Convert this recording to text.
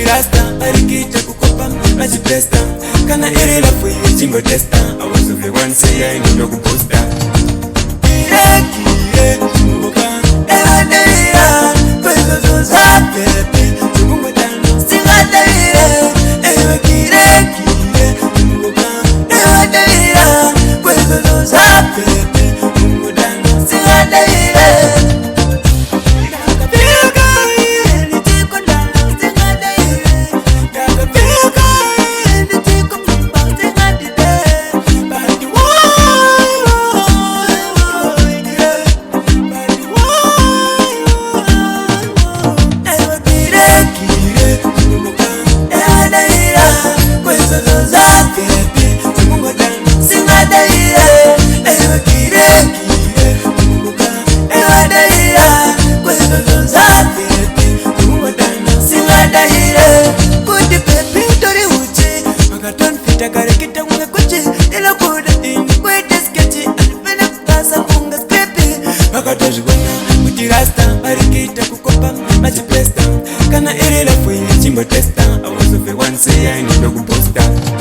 Rasta, arikita kukopa majipresta. Kana iri la fui chimbo testa. I was the one say I need to posta. Kire kumbuka ewa deira kwezo zoza pepe kumbuka tano singa deira ewa kire kumbuka ewa deira kwezo zoza pepe kumbuka tano singa deira. Rasta, arikita kukopa majipresta. Kana iri la fui chimbo testa. I was the one say I need to posta.